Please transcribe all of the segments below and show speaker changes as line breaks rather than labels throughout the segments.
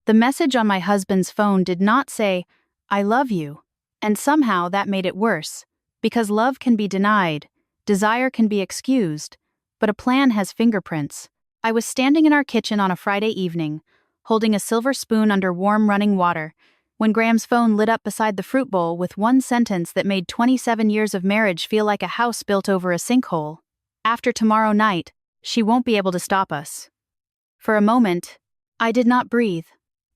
The message on my husband's phone did not say, "I love you," and somehow that made it worse, because love can be denied, desire can be excused, but a plan has fingerprints. I was standing in our kitchen on a Friday evening, holding a silver spoon under warm running water, when Graham's phone lit up beside the fruit bowl with one sentence that made 27 years of marriage feel like a house built over a sinkhole. "After tomorrow night, she won't be able to stop us." For a moment, I did not breathe.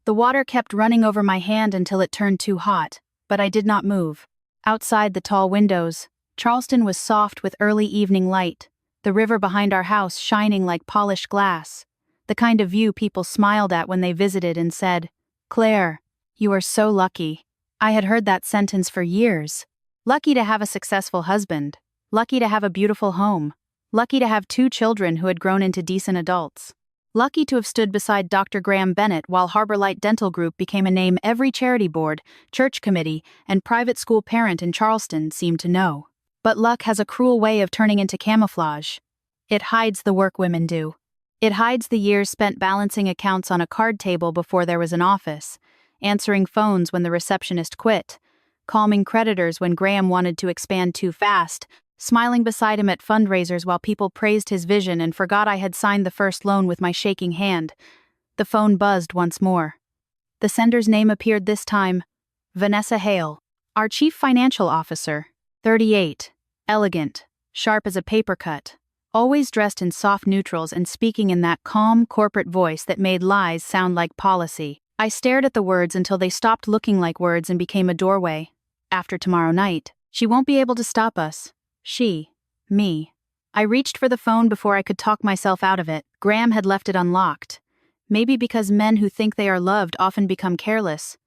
The water kept running over my hand until it turned too hot, but I did not move. Outside the tall windows, Charleston was soft with early evening light, the river behind our house shining like polished glass, the kind of view people smiled at when they visited and said, "Claire, you are so lucky." I had heard that sentence for years. Lucky to have a successful husband, lucky to have a beautiful home, lucky to have 2 children who had grown into decent adults. Lucky to have stood beside Dr. Claire Bennett while Harbor Light Dental Group became a name every charity board, church committee, and private school parent in Charleston seemed to know. But luck has a cruel way of turning into camouflage. It hides the work women do. It hides the years spent balancing accounts on a card table before there was an office, answering phones when the receptionist quit, calming creditors when Graham wanted to expand too fast, smiling beside him at fundraisers while people praised his vision and forgot I had signed the first loan with my shaking hand. The phone buzzed once more. The sender's name appeared this time, Vanessa Hale, our chief financial officer, 38, elegant, sharp as a paper cut, always dressed in soft neutrals and speaking in that calm corporate voice that made lies sound like policy. I stared at the words until they stopped looking like words and became a doorway. "After tomorrow night, she won't be able to stop us." Me. I reached for the phone before I could talk myself out of it. Graham had left it unlocked. Maybe because men who think they are loved often become careless.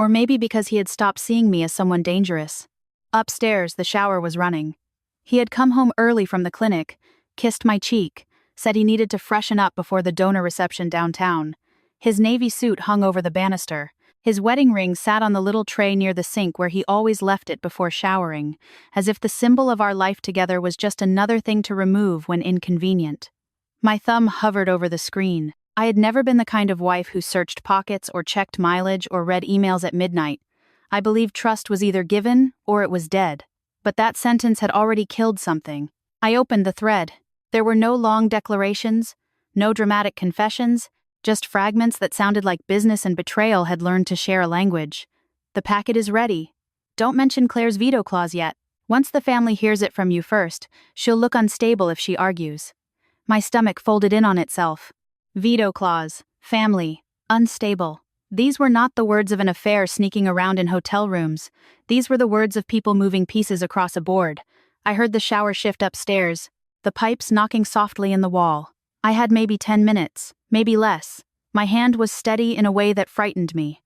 Or maybe because he had stopped seeing me as someone dangerous. Upstairs, the shower was running. He had come home early from the clinic, kissed my cheek, said he needed to freshen up before the donor reception downtown. His navy suit hung over the banister. His wedding ring sat on the little tray near the sink where he always left it before showering, as if the symbol of our life together was just another thing to remove when inconvenient. My thumb hovered over the screen. I had never been the kind of wife who searched pockets or checked mileage or read emails at midnight. I believed trust was either given or it was dead. But that sentence had already killed something. I opened the thread. There were no long declarations, no dramatic confessions, just fragments that sounded like business and betrayal had learned to share a language. "The packet is ready. Don't mention Claire's veto clause yet. Once the family hears it from you first, she'll look unstable if she argues." My stomach folded in on itself. Veto clause, family, unstable. These were not the words of an affair sneaking around in hotel rooms. These were the words of people moving pieces across a board. I heard the shower shift upstairs, the pipes knocking softly in the wall. I had maybe 10 minutes, maybe less. My hand was steady in a way that frightened me.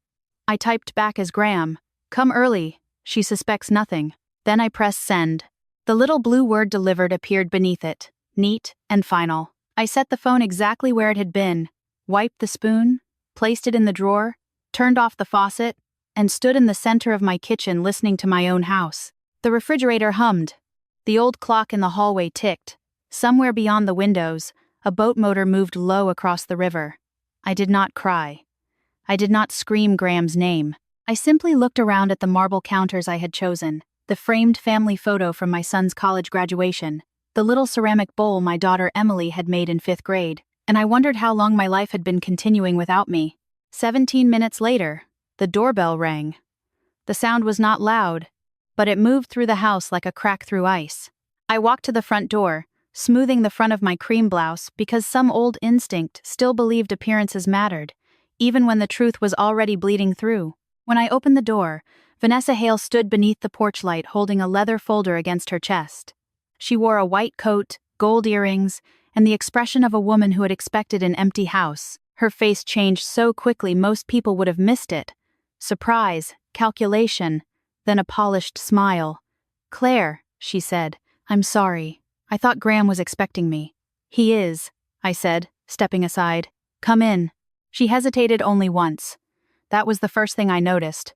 I typed back as Graham, "Come early, she suspects nothing." Then I pressed send. The little blue word delivered appeared beneath it, neat and final. I set the phone exactly where it had been, wiped the spoon, placed it in the drawer, turned off the faucet, and stood in the center of my kitchen listening to my own house. The refrigerator hummed. The old clock in the hallway ticked. Somewhere beyond the windows, a boat motor moved low across the river. I did not cry. I did not scream Graham's name. I simply looked around at the marble counters I had chosen, the framed family photo from my son's college graduation, the little ceramic bowl my daughter Emily had made in 5th grade, and I wondered how long my life had been continuing without me. 17 minutes later, the doorbell rang. The sound was not loud, but it moved through the house like a crack through ice. I walked to the front door, smoothing the front of my cream blouse because some old instinct still believed appearances mattered, even when the truth was already bleeding through. When I opened the door, Vanessa Hale stood beneath the porch light holding a leather folder against her chest. She wore a white coat, gold earrings, and the expression of a woman who had expected an empty house. Her face changed so quickly most people would have missed it. Surprise, calculation, then a polished smile. "Claire," she said, "I'm sorry. I thought Graham was expecting me." "He is," I said, stepping aside. "Come in." She hesitated only once. That was the first thing I noticed.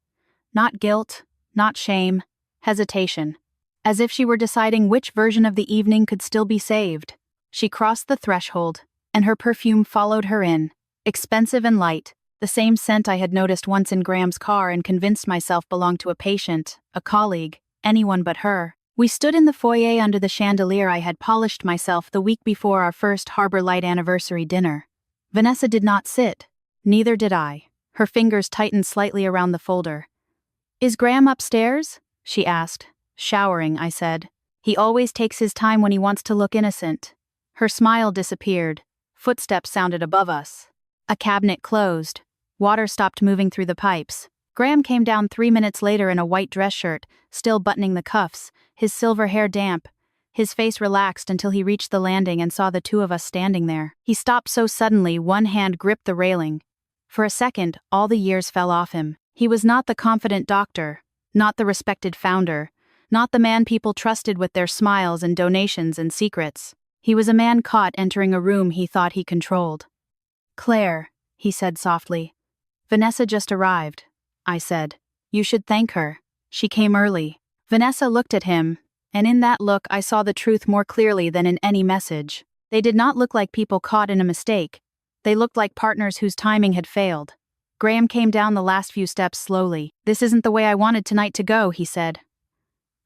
Not guilt, not shame, hesitation. As if she were deciding which version of the evening could still be saved. She crossed the threshold, and her perfume followed her in, expensive and light, The same scent I had noticed once in Graham's car and convinced myself belonged to a patient, a colleague, anyone but her. We stood in the foyer under the chandelier I had polished myself the week before our first Harbor Light anniversary dinner. Vanessa did not sit. Neither did I. Her fingers tightened slightly around the folder. "Is Graham upstairs?" she asked. "Showering," I said. "He always takes his time when he wants to look innocent." Her smile disappeared. Footsteps sounded above us. A cabinet closed. Water stopped moving through the pipes. Graham came down 3 minutes later in a white dress shirt, still buttoning the cuffs, his silver hair damp. His face relaxed until he reached the landing and saw the two of us standing there. He stopped so suddenly, one hand gripped the railing. For a second, all the years fell off him. He was not the confident doctor, not the respected founder, not the man people trusted with their smiles and donations and secrets. He was a man caught entering a room he thought he controlled. "Claire," he said softly. "Vanessa just arrived," I said. "You should thank her. She came early." Vanessa looked at him, and in that look I saw the truth more clearly than in any message. They did not look like people caught in a mistake. They looked like partners whose timing had failed. Graham came down the last few steps slowly. "This isn't the way I wanted tonight to go," he said.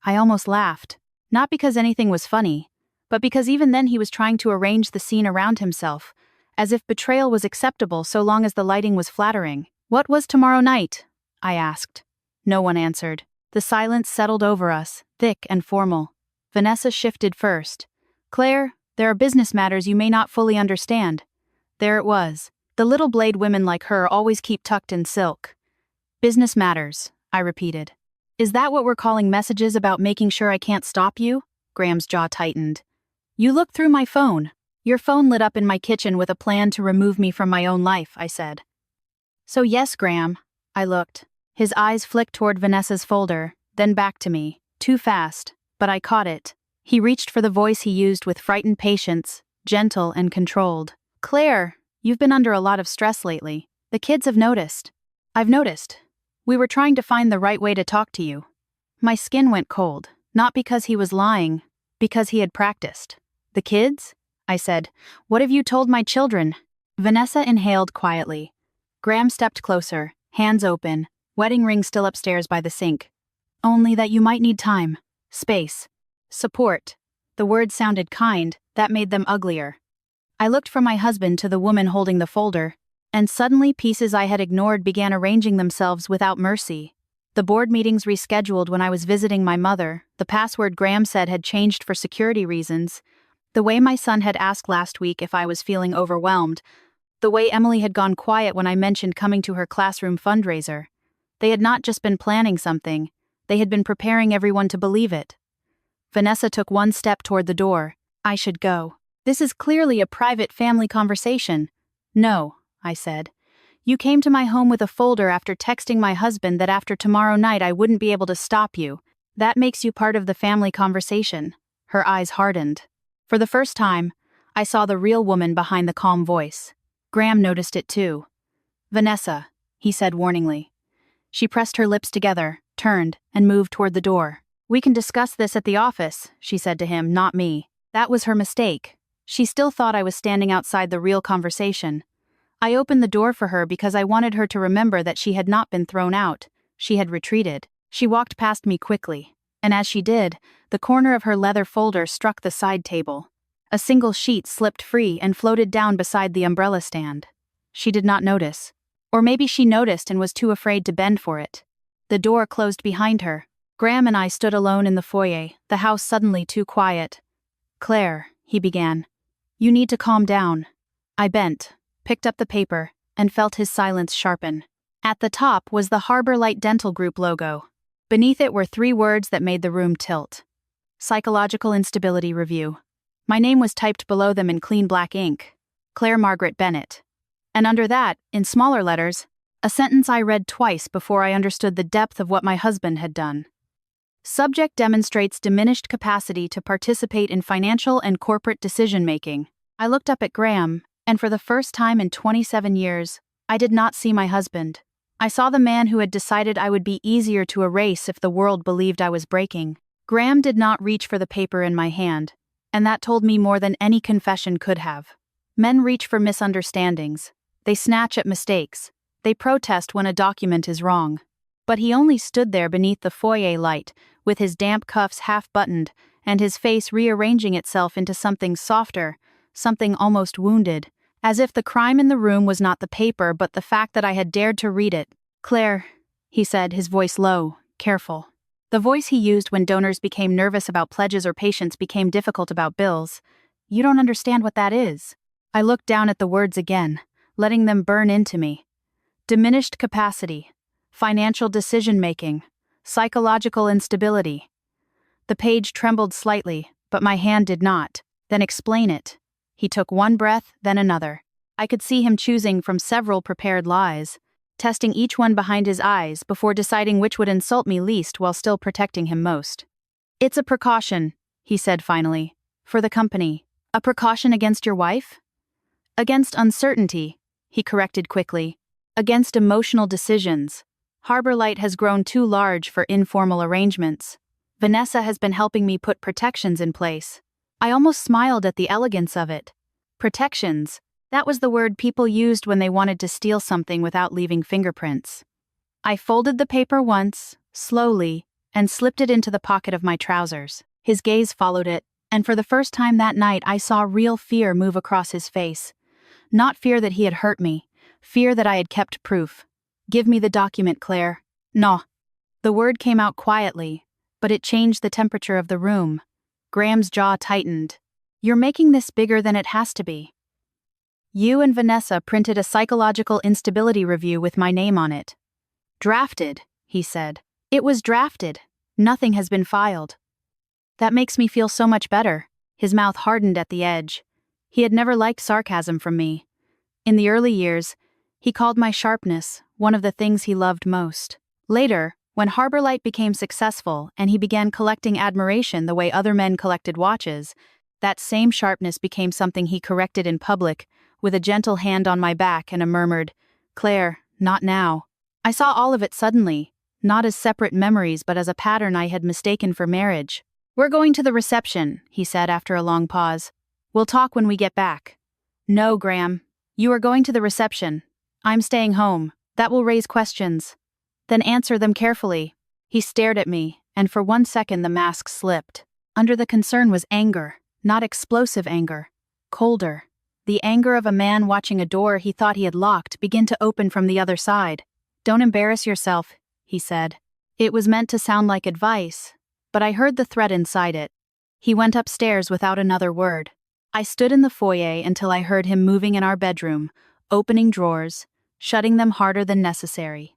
I almost laughed, not because anything was funny, but because even then he was trying to arrange the scene around himself, as if betrayal was acceptable so long as the lighting was flattering. "What was tomorrow night?" I asked. No one answered. The silence settled over us, thick and formal. Vanessa shifted first. "Claire, there are business matters you may not fully understand." There it was. The little blade women like her always keep tucked in silk. "Business matters," I repeated. "Is that what we're calling messages about making sure I can't stop you?" Graham's jaw tightened. "You looked through my phone. Your phone lit up in my kitchen with a plan to remove me from my own life," I said. "So yes, Graham." I looked. His eyes flicked toward Vanessa's folder, then back to me. Too fast, but I caught it. He reached for the voice he used with frightened patience, gentle and controlled. "Claire, you've been under a lot of stress lately. The kids have noticed." "I've noticed. We were trying to find the right way to talk to you." My skin went cold, not because he was lying, because he had practiced. "The kids?" I said. "What have you told my children?" Vanessa inhaled quietly. Graham stepped closer, hands open, wedding ring still upstairs by the sink. "Only that you might need time, space, support." The words sounded kind, that made them uglier. I looked from my husband to the woman holding the folder, and suddenly pieces I had ignored began arranging themselves without mercy. The board meetings rescheduled when I was visiting my mother, the password Graham said had changed for security reasons, the way my son had asked last week if I was feeling overwhelmed, the way Emily had gone quiet when I mentioned coming to her classroom fundraiser. They had not just been planning something, they had been preparing everyone to believe it. Vanessa took one step toward the door. "I should go. This is clearly a private family conversation." "No," I said. "You came to my home with a folder after texting my husband that after tomorrow night I wouldn't be able to stop you. That makes you part of the family conversation." Her eyes hardened. For the first time, I saw the real woman behind the calm voice. Graham noticed it too. "Vanessa," he said warningly. She pressed her lips together, turned, and moved toward the door. "We can discuss this at the office," she said to him, not me. That was her mistake. She still thought I was standing outside the real conversation. I opened the door for her because I wanted her to remember that she had not been thrown out. She had retreated. She walked past me quickly, and as she did, the corner of her leather folder struck the side table. A single sheet slipped free and floated down beside the umbrella stand. She did not notice. Or maybe she noticed and was too afraid to bend for it. The door closed behind her. Graham and I stood alone in the foyer, the house suddenly too quiet. "Claire," he began. "You need to calm down." I bent, picked up the paper, and felt his silence sharpen. At the top was the Harbor Light Dental Group logo. Beneath it were 3 words that made the room tilt. Psychological Instability Review. My name was typed below them in clean black ink. Claire Margaret Bennett. And under that, in smaller letters, a sentence I read twice before I understood the depth of what my husband had done. Subject demonstrates diminished capacity to participate in financial and corporate decision-making. I looked up at Graham, and for the first time in 27 years, I did not see my husband. I saw the man who had decided I would be easier to erase if the world believed I was breaking. Graham did not reach for the paper in my hand, and that told me more than any confession could have. Men reach for misunderstandings. They snatch at mistakes. They protest when a document is wrong. But he only stood there beneath the foyer light, with his damp cuffs half-buttoned, and his face rearranging itself into something softer, something almost wounded, as if the crime in the room was not the paper but the fact that I had dared to read it. "Claire," he said, his voice low, careful. The voice he used when donors became nervous about pledges or patients became difficult about bills. "You don't understand what that is." I looked down at the words again, letting them burn into me. Diminished capacity, financial decision-making, psychological instability. The page trembled slightly, but my hand did not. "Then explain it." He took one breath, then another. I could see him choosing from several prepared lies, testing each one behind his eyes before deciding which would insult me least while still protecting him most. "It's a precaution," he said finally, "for the company." "A precaution against your wife?" "Against uncertainty," he corrected quickly. "Against emotional decisions. Harbor Light has grown too large for informal arrangements. Vanessa has been helping me put protections in place." I almost smiled at the elegance of it. Protections. That was the word people used when they wanted to steal something without leaving fingerprints. I folded the paper once, slowly, and slipped it into the pocket of my trousers. His gaze followed it, and for the first time that night I saw real fear move across his face. Not fear that he had hurt me, fear that I had kept proof. "Give me the document, Claire." "No." The word came out quietly, but it changed the temperature of the room. Graham's jaw tightened. "You're making this bigger than it has to be. You and Vanessa printed a psychological instability review with my name on it." "Drafted," he said. "It was drafted. Nothing has been filed." "That makes me feel so much better." His mouth hardened at the edge. He had never liked sarcasm from me. In the early years, he called my sharpness one of the things he loved most. Later, when Harbor Light became successful and he began collecting admiration the way other men collected watches, that same sharpness became something he corrected in public, with a gentle hand on my back and a murmured, "Claire, not now." I saw all of it suddenly, not as separate memories but as a pattern I had mistaken for marriage. "We're going to the reception," he said after a long pause. "We'll talk when we get back." "No, Graham. You are going to the reception. I'm staying home. That will raise questions." "Then answer them carefully." He stared at me, and for 1 second the mask slipped. Under the concern was anger, not explosive anger. Colder. The anger of a man watching a door he thought he had locked begin to open from the other side. "Don't embarrass yourself," he said. It was meant to sound like advice, but I heard the threat inside it. He went upstairs without another word. I stood in the foyer until I heard him moving in our bedroom, opening drawers, shutting them harder than necessary.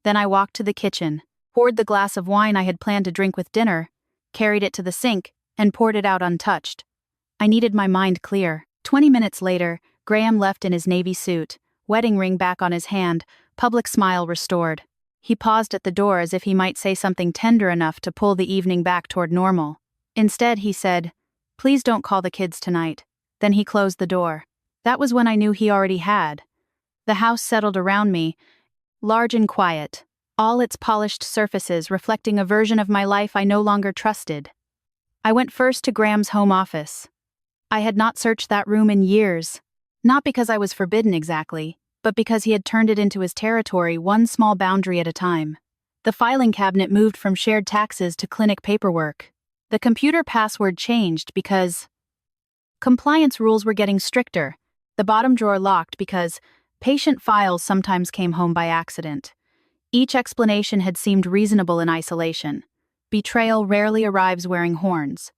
Then I walked to the kitchen, poured the glass of wine I had planned to drink with dinner, carried it to the sink, and poured it out untouched. I needed my mind clear. 20 minutes later, Graham left in his navy suit, wedding ring back on his hand, public smile restored. He paused at the door as if he might say something tender enough to pull the evening back toward normal. Instead, he said, "Please don't call the kids tonight." Then he closed the door. That was when I knew he already had. The house settled around me, large and quiet, all its polished surfaces reflecting a version of my life I no longer trusted. I went first to Graham's home office. I had not searched that room in years, not because I was forbidden exactly, but because he had turned it into his territory one small boundary at a time. The filing cabinet moved from shared taxes to clinic paperwork. The computer password changed because compliance rules were getting stricter. The bottom drawer locked because patient files sometimes came home by accident. Each explanation had seemed reasonable in isolation. Betrayal rarely arrives wearing horns.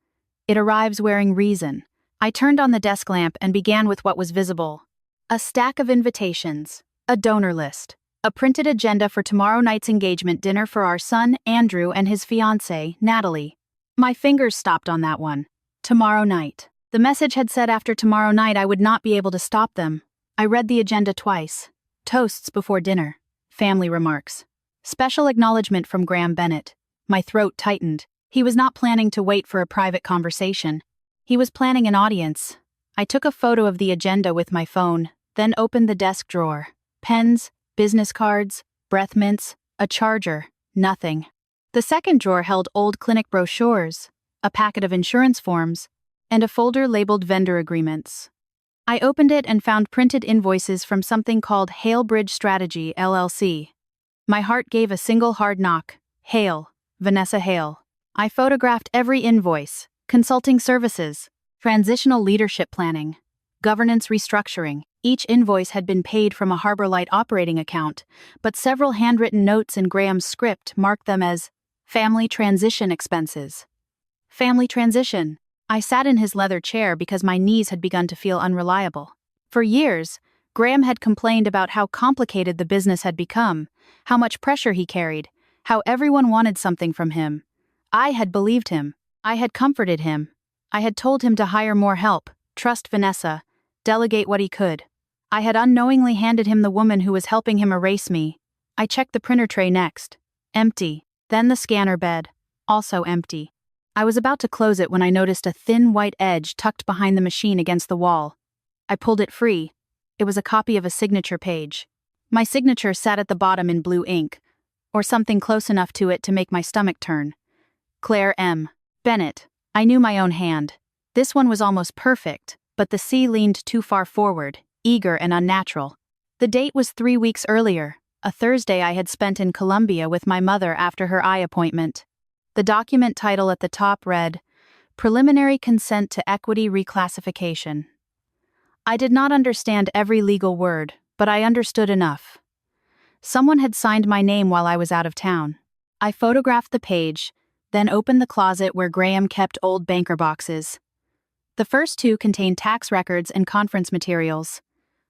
It arrives wearing reason. I turned on the desk lamp and began with what was visible. A stack of invitations, a donor list, a printed agenda for tomorrow night's engagement dinner for our son, Andrew, and his fiancée, Natalie. My fingers stopped on that one. Tomorrow night. The message had said after tomorrow night I would not be able to stop them. I read the agenda twice. Toasts before dinner. Family remarks. Special acknowledgement from Claire Bennett. My throat tightened. He was not planning to wait for a private conversation. He was planning an audience. I took a photo of the agenda with my phone, then opened the desk drawer. Pens, business cards, breath mints, a charger, nothing. The second drawer held old clinic brochures, a packet of insurance forms, and a folder labeled vendor agreements. I opened it and found printed invoices from something called Halebridge Strategy, LLC. My heart gave a single hard knock. Hale, Vanessa Hale. I photographed every invoice: consulting services, transitional leadership planning, governance restructuring. Each invoice had been paid from a Harbor Light operating account, but several handwritten notes in Graham's script marked them as family transition expenses. Family transition. I sat in his leather chair because my knees had begun to feel unreliable. For years, Graham had complained about how complicated the business had become, how much pressure he carried, how everyone wanted something from him. I had believed him. I had comforted him. I had told him to hire more help, trust Vanessa, delegate what he could. I had unknowingly handed him the woman who was helping him erase me. I checked the printer tray next. Empty. Then the scanner bed. Also empty. I was about to close it when I noticed a thin white edge tucked behind the machine against the wall. I pulled it free. It was a copy of a signature page. My signature sat at the bottom in blue ink, or something close enough to it to make my stomach turn. Claire M. Bennett. I knew my own hand. This one was almost perfect, but the C leaned too far forward, eager and unnatural. The date was 3 weeks earlier, a Thursday I had spent in Colombia with my mother after her eye appointment. The document title at the top read, Preliminary Consent to Equity Reclassification. I did not understand every legal word, but I understood enough. Someone had signed my name while I was out of town. I photographed the page, then opened the closet where Graham kept old banker boxes. The first two contained tax records and conference materials.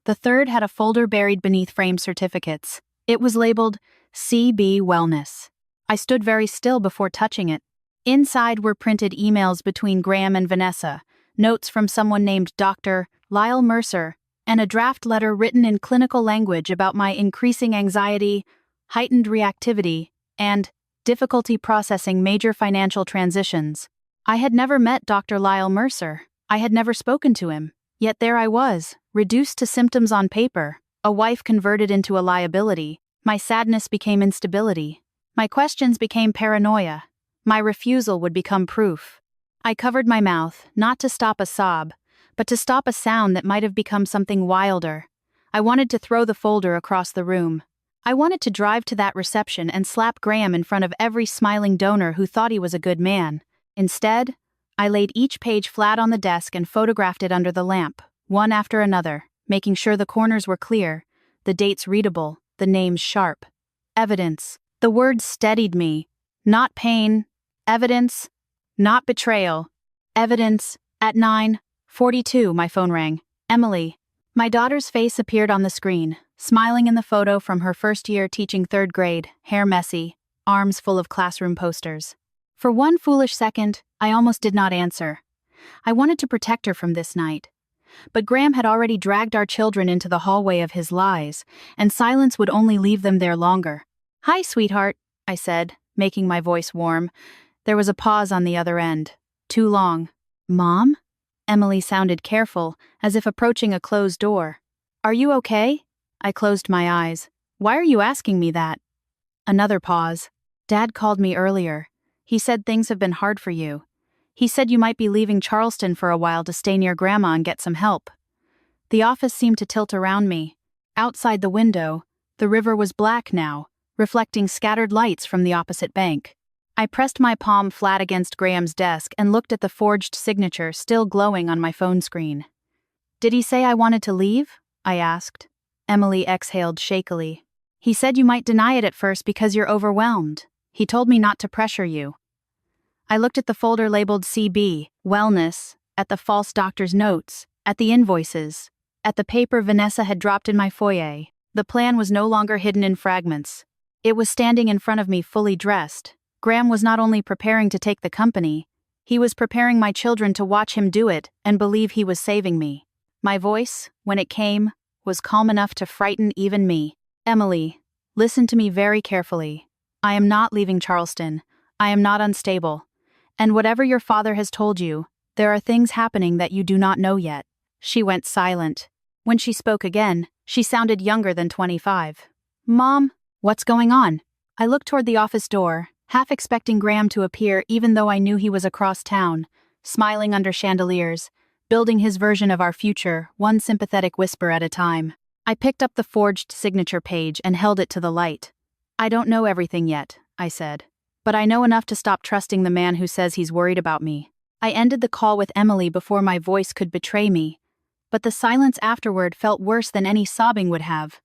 The third had a folder buried beneath framed certificates. It was labeled CB Wellness. I stood very still before touching it. Inside were printed emails between Graham and Vanessa, notes from someone named Dr. Lyle Mercer, and a draft letter written in clinical language about my increasing anxiety, heightened reactivity, and difficulty processing major financial transitions. I had never met Dr. Lyle Mercer. I had never spoken to him. Yet there I was, reduced to symptoms on paper, a wife converted into a liability. My sadness became instability. My questions became paranoia. My refusal would become proof. I covered my mouth, not to stop a sob, but to stop a sound that might have become something wilder. I wanted to throw the folder across the room. I wanted to drive to that reception and slap Graham in front of every smiling donor who thought he was a good man. Instead, I laid each page flat on the desk and photographed it under the lamp, one after another, making sure the corners were clear, the dates readable, the names sharp. Evidence. The words steadied me. Not pain. Evidence. Not betrayal. Evidence. At 9:42, my phone rang. Emily. My daughter's face appeared on the screen, smiling in the photo from her first year teaching 3rd grade, hair messy, arms full of classroom posters. For one foolish second, I almost did not answer. I wanted to protect her from this night. But Graham had already dragged our children into the hallway of his lies, and silence would only leave them there longer. Hi, sweetheart, I said, making my voice warm. There was a pause on the other end. Too long. Mom? Emily sounded careful, as if approaching a closed door. Are you okay? I closed my eyes. Why are you asking me that? Another pause. Dad called me earlier. He said things have been hard for you. He said you might be leaving Charleston for a while to stay near Grandma and get some help. The office seemed to tilt around me. Outside the window, the river was black now, reflecting scattered lights from the opposite bank. I pressed my palm flat against Graham's desk and looked at the forged signature still glowing on my phone screen. Did he say I wanted to leave? I asked. Emily exhaled shakily. He said you might deny it at first because you're overwhelmed. He told me not to pressure you. I looked at the folder labeled CB, Wellness, at the false doctor's notes, at the invoices, at the paper Vanessa had dropped in my foyer. The plan was no longer hidden in fragments. It was standing in front of me fully dressed. Graham was not only preparing to take the company, he was preparing my children to watch him do it and believe he was saving me. My voice, when it came, was calm enough to frighten even me. Emily, listen to me very carefully. I am not leaving Charleston. I am not unstable. And whatever your father has told you, there are things happening that you do not know yet. She went silent. When she spoke again, she sounded younger than 25. Mom, what's going on? I looked toward the office door, half expecting Graham to appear even though I knew he was across town, smiling under chandeliers, building his version of our future, one sympathetic whisper at a time. I picked up the forged signature page and held it to the light. "I don't know everything yet," I said. "But I know enough to stop trusting the man who says he's worried about me." I ended the call with Emily before my voice could betray me. But the silence afterward felt worse than any sobbing would have.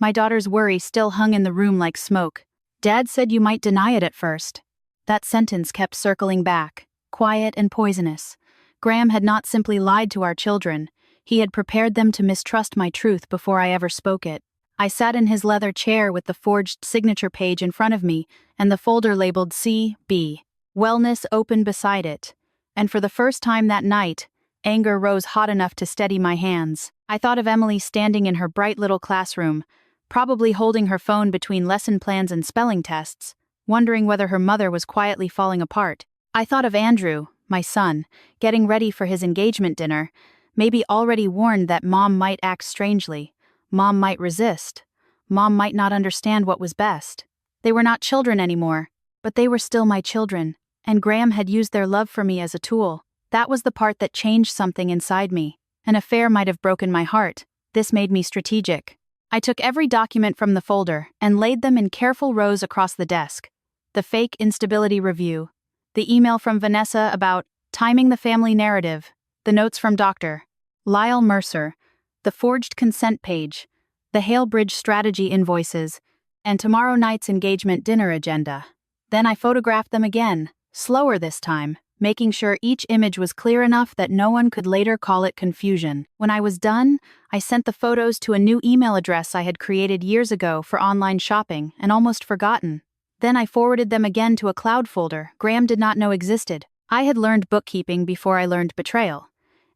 My daughter's worry still hung in the room like smoke. "Dad said you might deny it at first." That sentence kept circling back, quiet and poisonous. Graham had not simply lied to our children. He had prepared them to mistrust my truth before I ever spoke it. I sat in his leather chair with the forged signature page in front of me and the folder labeled C.B. Wellness open beside it. And for the first time that night, anger rose hot enough to steady my hands. I thought of Emily standing in her bright little classroom, probably holding her phone between lesson plans and spelling tests, wondering whether her mother was quietly falling apart. I thought of Andrew, my son, getting ready for his engagement dinner, maybe already warned that Mom might act strangely. Mom might resist. Mom might not understand what was best. They were not children anymore, but they were still my children, and Graham had used their love for me as a tool. That was the part that changed something inside me. An affair might have broken my heart. This made me strategic. I took every document from the folder and laid them in careful rows across the desk. The fake instability review, the email from Vanessa about timing the family narrative, the notes from Dr. Lyle Mercer, the forged consent page, the Halebridge strategy invoices, and tomorrow night's engagement dinner agenda. Then I photographed them again, slower this time, making sure each image was clear enough that no one could later call it confusion. When I was done, I sent the photos to a new email address I had created years ago for online shopping and almost forgotten. Then I forwarded them again to a cloud folder Graham did not know existed. I had learned bookkeeping before I learned betrayal.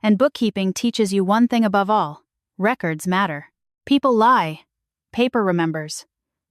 And bookkeeping teaches you one thing above all: records matter. People lie. Paper remembers.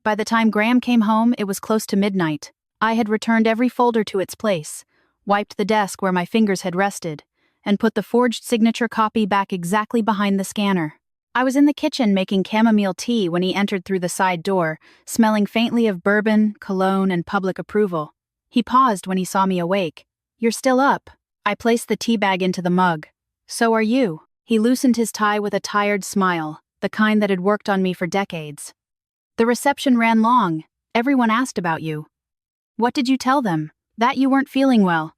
By the time Graham came home, it was close to midnight. I had returned every folder to its place, wiped the desk where my fingers had rested, and put the forged signature copy back exactly behind the scanner. I was in the kitchen making chamomile tea when he entered through the side door, smelling faintly of bourbon, cologne, and public approval. He paused when he saw me awake. "You're still up." I placed the tea bag into the mug. "So are you." He loosened his tie with a tired smile, the kind that had worked on me for decades. "The reception ran long. Everyone asked about you." "What did you tell them?" "That you weren't feeling well."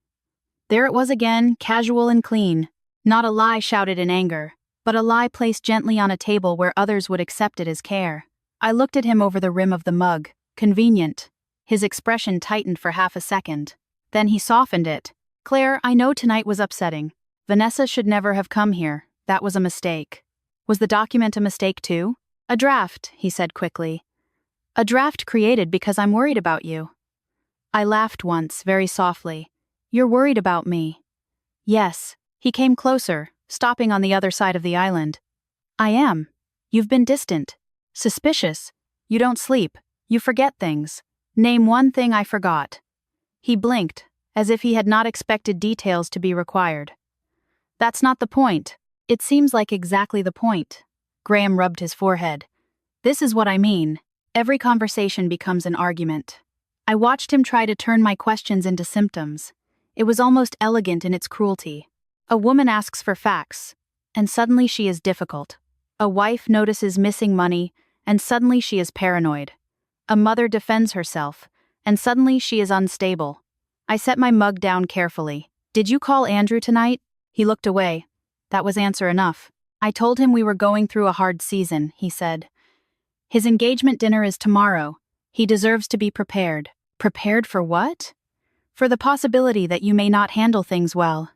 There it was again, casual and clean. Not a lie shouted in anger, but a lie placed gently on a table where others would accept it as care. I looked at him over the rim of the mug. Convenient. His expression tightened for half a second. Then he softened it. "Claire, I know tonight was upsetting. Vanessa should never have come here. That was a mistake." "Was the document a mistake too?" "A draft," he said quickly. "A draft created because I'm worried about you." I laughed once, very softly. "You're worried about me?" "Yes." He came closer, stopping on the other side of the island. "I am. You've been distant. Suspicious. You don't sleep. You forget things. Name one thing I forgot." He blinked, as if he had not expected details to be required. "That's not the point." "It seems like exactly the point." Graham rubbed his forehead. "This is what I mean. Every conversation becomes an argument." I watched him try to turn my questions into symptoms. It was almost elegant in its cruelty. A woman asks for facts, and suddenly she is difficult. A wife notices missing money, and suddenly she is paranoid. A mother defends herself, and suddenly she is unstable. I set my mug down carefully. "Did you call Andrew tonight?" He looked away. That was answer enough. "I told him we were going through a hard season," he said. "His engagement dinner is tomorrow. He deserves to be prepared." "Prepared for what?" "For the possibility that you may not handle things well."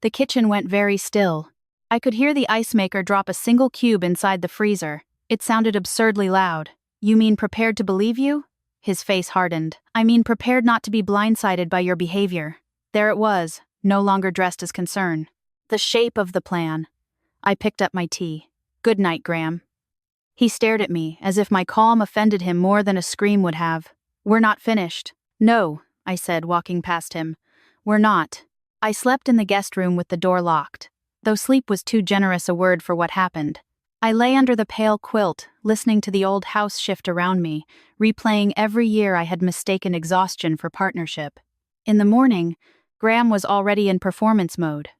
The kitchen went very still. I could hear the ice maker drop a single cube inside the freezer. It sounded absurdly loud. "You mean prepared to believe you?" His face hardened. "I mean prepared not to be blindsided by your behavior." There it was, no longer dressed as concern. The shape of the plan. I picked up my tea. "Good night, Graham." He stared at me, as if my calm offended him more than a scream would have. "We're not finished." "No," I said, walking past him. "We're not." I slept in the guest room with the door locked, though sleep was too generous a word for what happened. I lay under the pale quilt, listening to the old house shift around me, replaying every year I had mistaken exhaustion for partnership. In the morning, Graham was already in performance mode.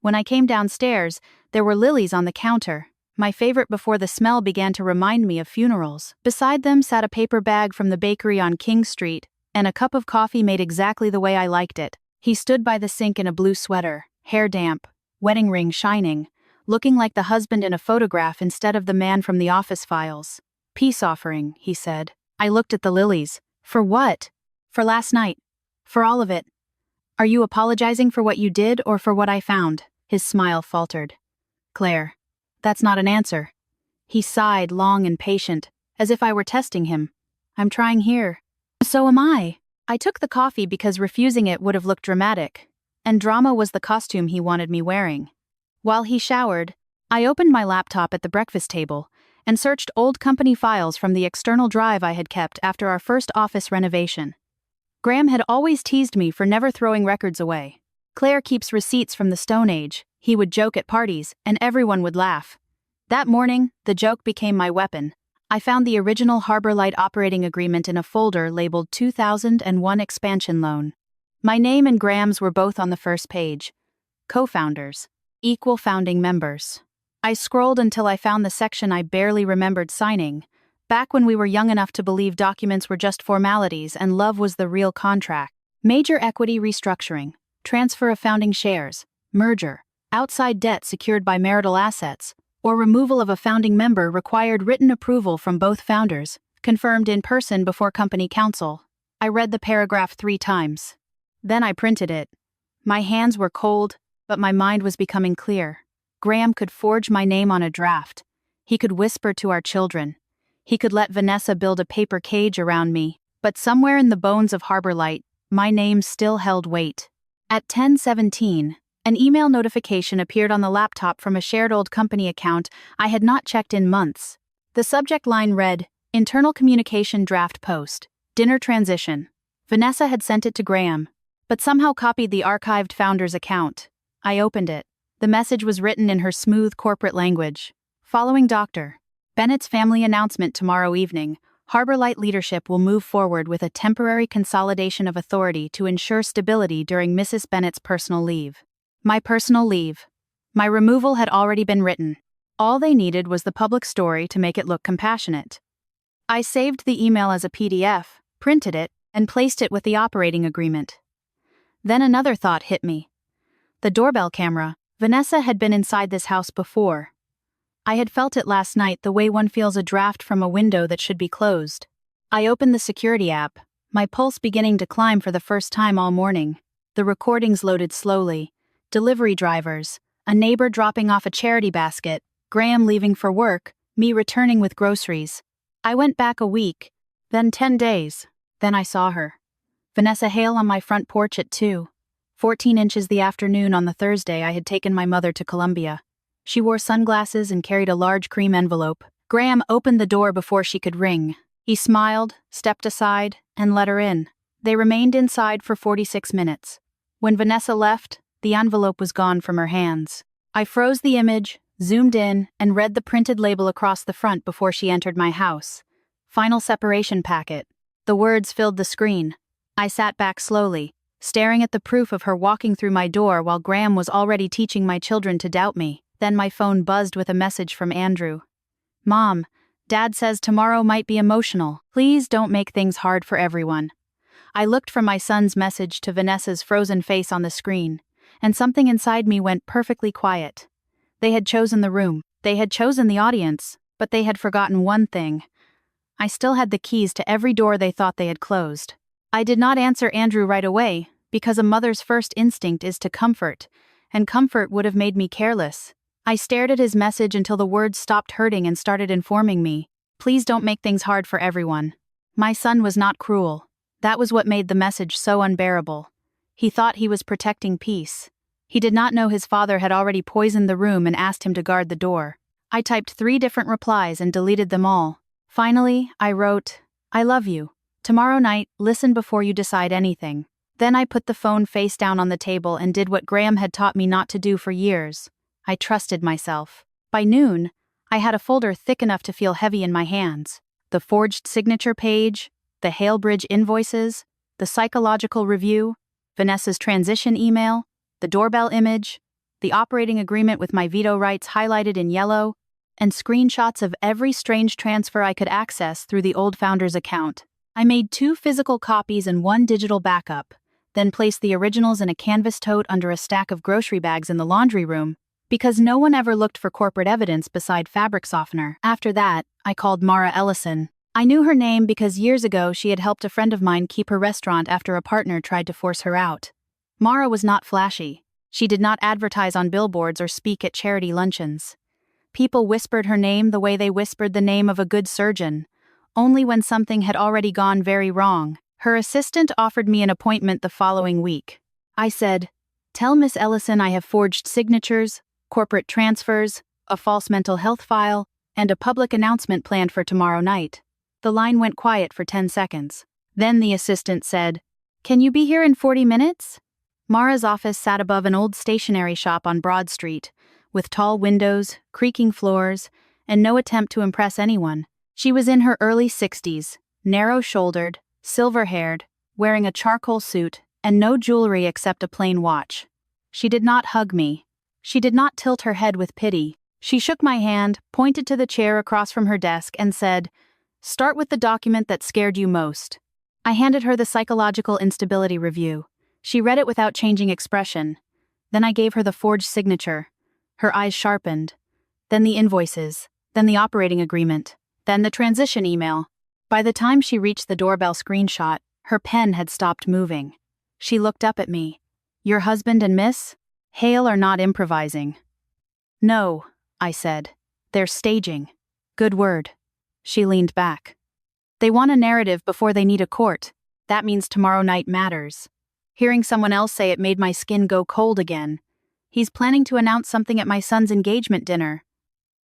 When I came downstairs, there were lilies on the counter, my favorite before the smell began to remind me of funerals. Beside them sat a paper bag from the bakery on King Street, and a cup of coffee made exactly the way I liked it. He stood by the sink in a blue sweater, hair damp, wedding ring shining, looking like the husband in a photograph instead of the man from the office files. "Peace offering," he said. I looked at the lilies. "For what?" "For last night. For all of it." "Are you apologizing for what you did or for what I found?" His smile faltered. "Claire, that's not an answer." He sighed, long and patient, as if I were testing him. "I'm trying here." "So am I." I took the coffee because refusing it would have looked dramatic, and drama was the costume he wanted me wearing. While he showered, I opened my laptop at the breakfast table and searched old company files from the external drive I had kept after our first office renovation. Graham had always teased me for never throwing records away. "Claire keeps receipts from the Stone Age," he would joke at parties, and everyone would laugh. That morning, the joke became my weapon. I found the original Harbor Light operating agreement in a folder labeled 2001 Expansion Loan. My name and Graham's were both on the first page. Co-founders. Equal founding members. I scrolled until I found the section I barely remembered signing, back when we were young enough to believe documents were just formalities and love was the real contract. Major equity restructuring, transfer of founding shares, merger, outside debt secured by marital assets, or removal of a founding member required written approval from both founders, confirmed in person before company council. I read the paragraph 3 times. Then I printed it. My hands were cold, but my mind was becoming clear. Graham could forge my name on a draft. He could whisper to our children. He could let Vanessa build a paper cage around me, but somewhere in the bones of Harbor Light, my name still held weight. At 10:17, an email notification appeared on the laptop from a shared old company account I had not checked in months. The subject line read, "Internal Communication Draft Post. Dinner Transition." Vanessa had sent it to Graham, but somehow copied the archived founder's account. I opened it. The message was written in her smooth corporate language. Following Dr. Bennett's family announcement tomorrow evening, Harbor Light leadership will move forward with a temporary consolidation of authority to ensure stability during Mrs. Bennett's personal leave. My personal leave. My removal had already been written. All they needed was the public story to make it look compassionate. I saved the email as a PDF, printed it, and placed it with the operating agreement. Then another thought hit me. The doorbell camera. Vanessa had been inside this house before. I had felt it last night the way one feels a draft from a window that should be closed. I opened the security app, my pulse beginning to climb for the first time all morning. The recordings loaded slowly. Delivery drivers, a neighbor dropping off a charity basket, Graham leaving for work, me returning with groceries. I went back a week, then 10 days. Then I saw her. Vanessa Hale on my front porch at 2:14 inches the afternoon on the Thursday I had taken my mother to Columbia. She wore sunglasses and carried a large cream envelope. Graham opened the door before she could ring. He smiled, stepped aside, and let her in. They remained inside for 46 minutes. When Vanessa left, the envelope was gone from her hands. I froze the image, zoomed in, and read the printed label across the front before she entered my house. "Final separation packet." The words filled the screen. I sat back slowly, staring at the proof of her walking through my door while Graham was already teaching my children to doubt me. Then my phone buzzed with a message from Andrew. "Mom, Dad says tomorrow might be emotional. Please don't make things hard for everyone." I looked from my son's message to Vanessa's frozen face on the screen, and something inside me went perfectly quiet. They had chosen the room, they had chosen the audience, but they had forgotten one thing. I still had the keys to every door they thought they had closed. I did not answer Andrew right away, because a mother's first instinct is to comfort, and comfort would have made me careless. I stared at his message until the words stopped hurting and started informing me. Please don't make things hard for everyone. My son was not cruel. That was what made the message so unbearable. He thought he was protecting peace. He did not know his father had already poisoned the room and asked him to guard the door. I typed 3 different replies and deleted them all. Finally, I wrote, "I love you. Tomorrow night, listen before you decide anything." Then I put the phone face down on the table and did what Graham had taught me not to do for years. I trusted myself. By noon, I had a folder thick enough to feel heavy in my hands. The forged signature page, the Halebridge invoices, the psychological review, Vanessa's transition email, the doorbell image. the operating agreement with my veto rights highlighted in yellow, and screenshots of every strange transfer I could access through the old founder's account. I made 2 physical copies and 1 digital backup, then placed the originals in a canvas tote under a stack of grocery bags in the laundry room, because no one ever looked for corporate evidence beside fabric softener. After that, I called Mara Ellison. I knew her name because years ago she had helped a friend of mine keep her restaurant after a partner tried to force her out. Mara was not flashy. She did not advertise on billboards or speak at charity luncheons. People whispered her name the way they whispered the name of a good surgeon, only when something had already gone very wrong. Her assistant offered me an appointment the following week. I said, "Tell Miss Ellison I have forged signatures, corporate transfers, a false mental health file, and a public announcement planned for tomorrow night." The line went quiet for 10 seconds. Then the assistant said, "Can you be here in 40 minutes?" Mara's office sat above an old stationery shop on Broad Street, with tall windows, creaking floors, and no attempt to impress anyone. She was in her early 60s, narrow-shouldered, silver-haired, wearing a charcoal suit, and no jewelry except a plain watch. She did not hug me. She did not tilt her head with pity. She shook my hand, pointed to the chair across from her desk, and said, "Start with the document that scared you most." I handed her the psychological instability review. She read it without changing expression. Then I gave her the forged signature. Her eyes sharpened. Then the invoices. Then the operating agreement. Then the transition email. By the time she reached the doorbell screenshot, her pen had stopped moving. She looked up at me. "Your husband and Miss Hale are not improvising." "No," I said. "They're staging." "Good word." She leaned back. "They want a narrative before they need a court. That means tomorrow night matters." Hearing someone else say it made my skin go cold again. "He's planning to announce something at my son's engagement dinner."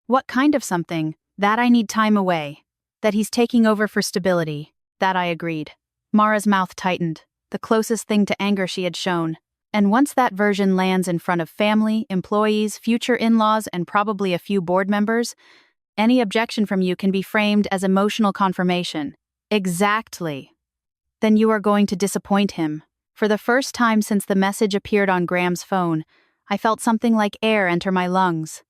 "What kind of something?" "That I need time away." "That he's taking over for stability." That I agreed. Mara's mouth tightened, the closest thing to anger she had shown. "And once that version lands in front of family, employees, future in-laws, and probably a few board members, any objection from you can be framed as emotional confirmation." "Exactly." "Then you are going to disappoint him." For the first time since the message appeared on Graham's phone, I felt something like air enter my lungs.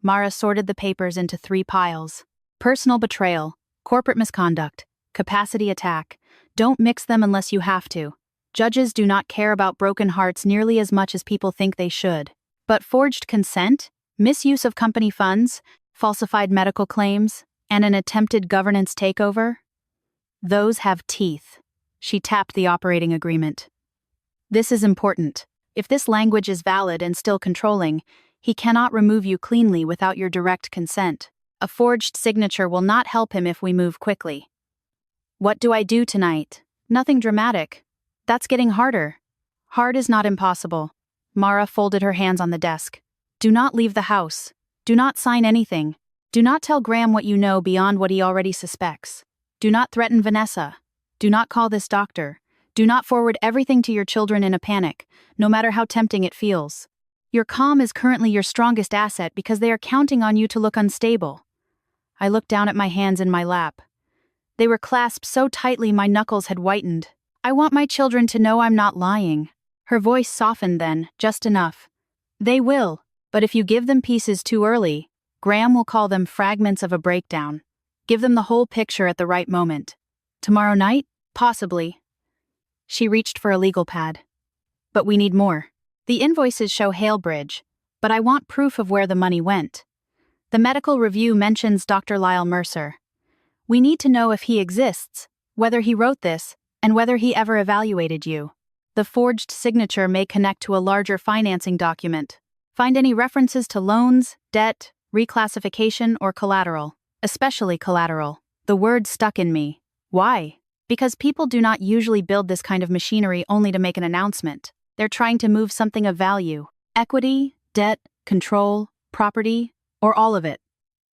Mara sorted the papers into 3 piles. Personal betrayal, corporate misconduct, capacity attack. Don't mix them unless you have to. Judges do not care about broken hearts nearly as much as people think they should. But forged consent, misuse of company funds, falsified medical claims, and an attempted governance takeover? Those have teeth. She tapped the operating agreement. "This is important. If this language is valid and still controlling, he cannot remove you cleanly without your direct consent. A forged signature will not help him if we move quickly." "What do I do tonight?" "Nothing dramatic. That's getting harder." "Hard is not impossible." Mara folded her hands on the desk. "Do not leave the house. Do not sign anything. Do not tell Graham what you know beyond what he already suspects. Do not threaten Vanessa. Do not call this doctor. Do not forward everything to your children in a panic, no matter how tempting it feels. Your calm is currently your strongest asset because they are counting on you to look unstable." I looked down at my hands in my lap. They were clasped so tightly my knuckles had whitened. "I want my children to know I'm not lying." Her voice softened then, just enough. "They will, but if you give them pieces too early, Graham will call them fragments of a breakdown. Give them the whole picture at the right moment. Tomorrow night? Possibly." She reached for a legal pad. "But we need more. The invoices show Hale Bridge, but I want proof of where the money went. The medical review mentions Dr. Lyle Mercer. We need to know if he exists, whether he wrote this, and whether he ever evaluated you. The forged signature may connect to a larger financing document. Find any references to loans, debt, reclassification, or collateral, especially collateral." The word stuck in me. Why? Because people do not usually build this kind of machinery only to make an announcement. They're trying to move something of value. Equity, debt, control, property, or all of it.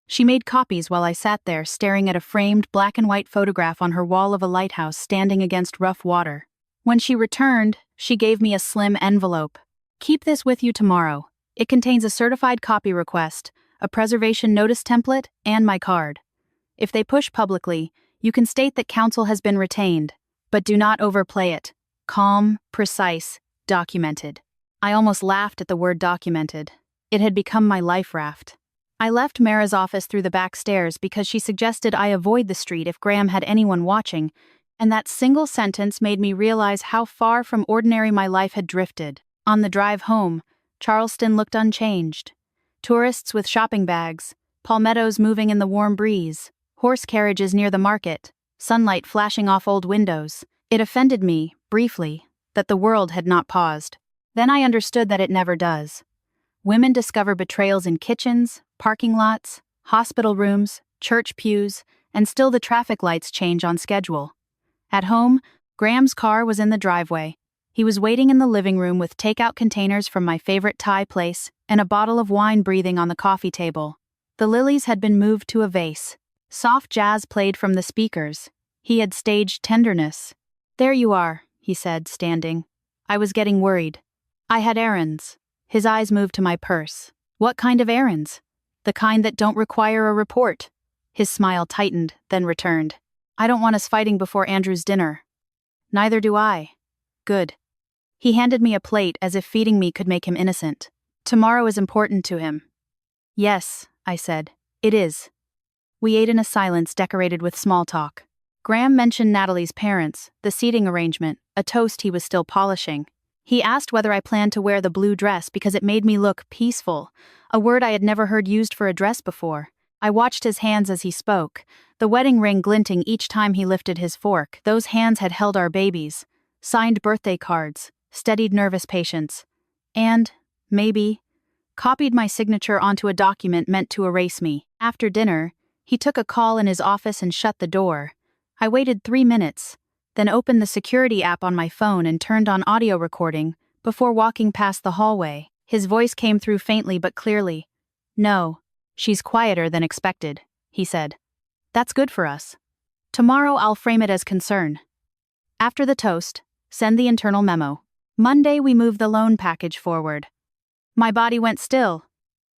She made copies while I sat there staring at a framed black and white photograph on her wall of a lighthouse standing against rough water. When she returned, she gave me a slim envelope. "Keep this with you tomorrow. It contains a certified copy request, a preservation notice template, and my card. If they push publicly, you can state that counsel has been retained, but do not overplay it. Calm, precise, documented." I almost laughed at the word documented. It had become my life raft. I left Mara's office through the back stairs because she suggested I avoid the street if Graham had anyone watching, and that single sentence made me realize how far from ordinary my life had drifted. On the drive home, Charleston looked unchanged. Tourists with shopping bags, palmettos moving in the warm breeze, horse carriages near the market, sunlight flashing off old windows. It offended me, briefly, that the world had not paused. Then I understood that it never does. Women discover betrayals in kitchens, parking lots, hospital rooms, church pews, and still the traffic lights change on schedule. At home, Graham's car was in the driveway. He was waiting in the living room with takeout containers from my favorite Thai place and a bottle of wine breathing on the coffee table. The lilies had been moved to a vase. Soft jazz played from the speakers. He had staged tenderness. "There you are," he said, standing. I was getting worried. "I had errands." His eyes moved to my purse. "What kind of errands?" "The kind that don't require a report." His smile tightened, then returned. "I don't want us fighting before Andrew's dinner." "Neither do I." "Good." He handed me a plate as if feeding me could make him innocent. "Tomorrow is important to him." "Yes," I said. "It is." We ate in a silence decorated with small talk. Graham mentioned Natalie's parents, the seating arrangement, a toast he was still polishing. He asked whether I planned to wear the blue dress because it made me look peaceful, a word I had never heard used for a dress before. I watched his hands as he spoke, the wedding ring glinting each time he lifted his fork. Those hands had held our babies, signed birthday cards, steadied nervous patience, and, maybe, copied my signature onto a document meant to erase me. After dinner, he took a call in his office and shut the door. I waited 3 minutes, then opened the security app on my phone and turned on audio recording before walking past the hallway. His voice came through faintly but clearly. "No, she's quieter than expected," he said. "That's good for us. Tomorrow I'll frame it as concern." After the toast, send the internal memo. Monday we moved the loan package forward. My body went still.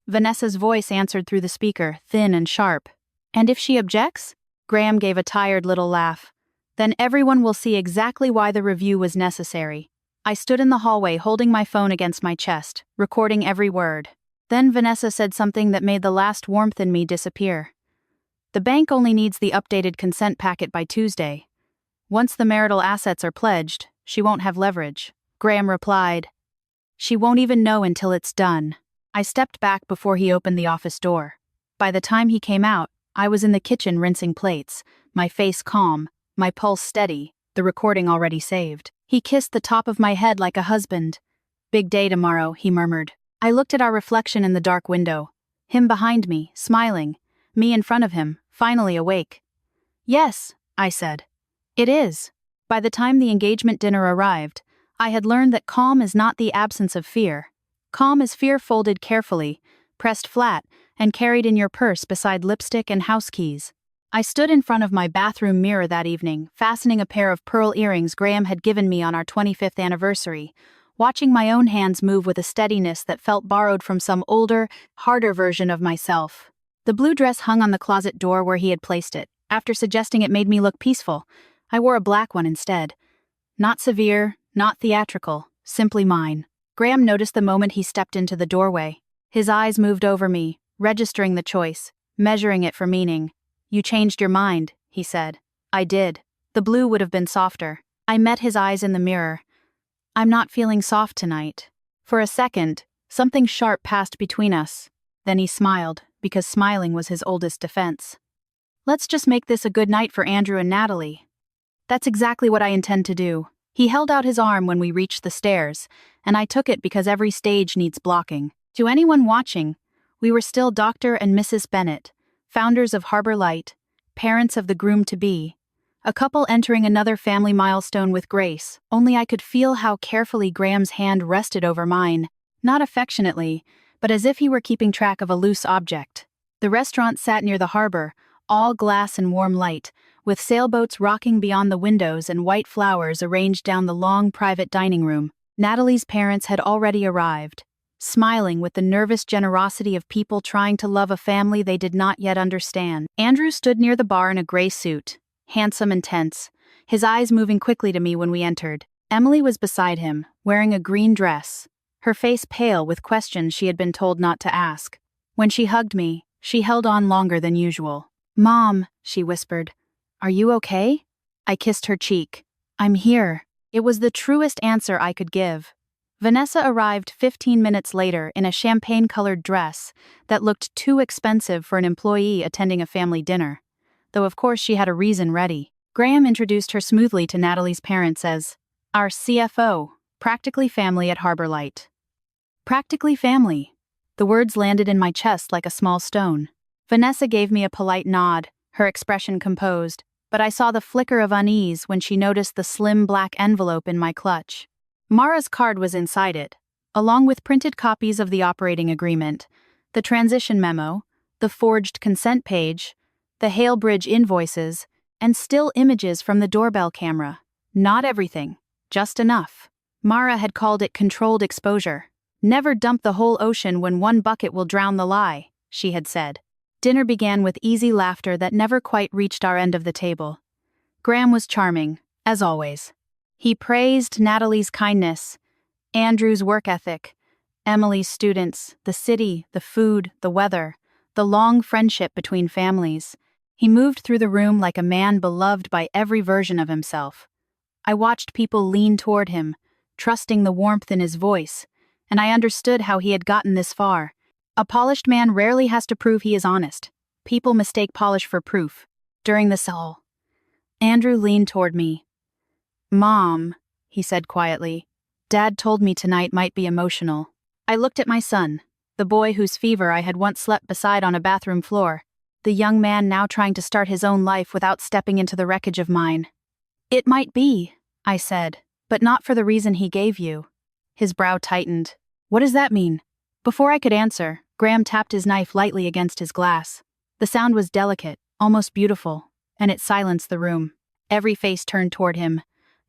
Vanessa's voice answered through the speaker, thin and sharp. "And if she objects?" Graham gave a tired little laugh. "Then everyone will see exactly why the review was necessary." I stood in the hallway holding my phone against my chest, recording every word. Then Vanessa said something that made the last warmth in me disappear. "The bank only needs the updated consent packet by Tuesday. Once the marital assets are pledged, she won't have leverage." Graham replied, "She won't even know until it's done." I stepped back before he opened the office door. By the time he came out, I was in the kitchen rinsing plates, my face calm, my pulse steady, the recording already saved. He kissed the top of my head like a husband. "Big day tomorrow," he murmured. I looked at our reflection in the dark window. Him behind me, smiling. Me in front of him, finally awake. "Yes," I said. "It is." By the time the engagement dinner arrived, I had learned that calm is not the absence of fear. Calm is fear folded carefully, pressed flat, and carried in your purse beside lipstick and house keys. I stood in front of my bathroom mirror that evening, fastening a pair of pearl earrings Graham had given me on our 25th anniversary, watching my own hands move with a steadiness that felt borrowed from some older, harder version of myself. The blue dress hung on the closet door where he had placed it. After suggesting it made me look peaceful, I wore a black one instead. Not severe, not theatrical, simply mine. Graham noticed the moment he stepped into the doorway. His eyes moved over me, registering the choice, measuring it for meaning. "You changed your mind," he said. I did. The blue would have been softer. I met his eyes in the mirror. "I'm not feeling soft tonight." For a second, something sharp passed between us. Then he smiled, because smiling was his oldest defense. "Let's just make this a good night for Andrew and Natalie." "That's exactly what I intend to do." He held out his arm when we reached the stairs, and I took it because every stage needs blocking. To anyone watching, we were still Dr. and Mrs. Bennett, founders of Harbor Light, parents of the groom-to-be, a couple entering another family milestone with grace, only I could feel how carefully Graham's hand rested over mine, not affectionately, but as if he were keeping track of a loose object. The restaurant sat near the harbor, all glass and warm light, with sailboats rocking beyond the windows and white flowers arranged down the long private dining room. Natalie's parents had already arrived, smiling with the nervous generosity of people trying to love a family they did not yet understand. Andrew stood near the bar in a gray suit, handsome and tense, his eyes moving quickly to me when we entered. Emily was beside him, wearing a green dress, her face pale with questions she had been told not to ask. When she hugged me, she held on longer than usual. "Mom," she whispered. "Are you okay?" I kissed her cheek. "I'm here." It was the truest answer I could give. Vanessa arrived 15 minutes later in a champagne-colored dress that looked too expensive for an employee attending a family dinner. Though of course she had a reason ready. Graham introduced her smoothly to Natalie's parents as our CFO, practically family at Harbor Light. Practically family. The words landed in my chest like a small stone. Vanessa gave me a polite nod, her expression composed, but I saw the flicker of unease when she noticed the slim black envelope in my clutch. Mara's card was inside it, along with printed copies of the operating agreement, the transition memo, the forged consent page, the Hale Bridge invoices, and still images from the doorbell camera. Not everything, just enough. Mara had called it controlled exposure. "Never dump the whole ocean when one bucket will drown the lie," she had said. Dinner began with easy laughter that never quite reached our end of the table. Graham was charming, as always. He praised Natalie's kindness, Andrew's work ethic, Emily's students, the city, the food, the weather, the long friendship between families. He moved through the room like a man beloved by every version of himself. I watched people lean toward him, trusting the warmth in his voice, and I understood how he had gotten this far. A polished man rarely has to prove he is honest. People mistake polish for proof. During the call, Andrew leaned toward me. "Mom," he said quietly, "Dad told me tonight might be emotional." I looked at my son, the boy whose fever I had once slept beside on a bathroom floor, the young man now trying to start his own life without stepping into the wreckage of mine. "It might be," I said, "but not for the reason he gave you." His brow tightened. "What does that mean?" Before I could answer, Graham tapped his knife lightly against his glass. The sound was delicate, almost beautiful, and it silenced the room. Every face turned toward him.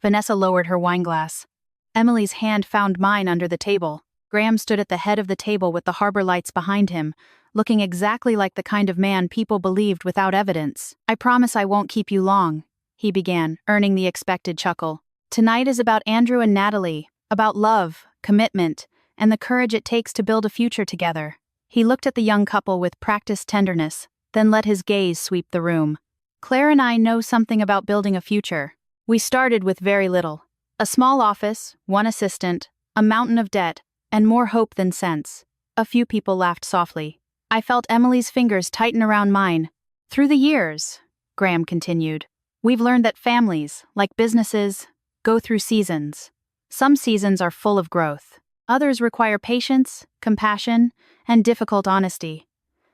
Vanessa lowered her wineglass. Emily's hand found mine under the table. Graham stood at the head of the table with the harbor lights behind him, looking exactly like the kind of man people believed without evidence. "I promise I won't keep you long," he began, earning the expected chuckle. "Tonight is about Andrew and Natalie, about love, commitment, and the courage it takes to build a future together." He looked at the young couple with practiced tenderness, then let his gaze sweep the room. "Claire and I know something about building a future. We started with very little. A small office, one assistant, a mountain of debt, and more hope than sense." A few people laughed softly. I felt Emily's fingers tighten around mine. "Through the years," Graham continued, "we've learned that families, like businesses, go through seasons. Some seasons are full of growth. Others require patience, compassion, and difficult honesty."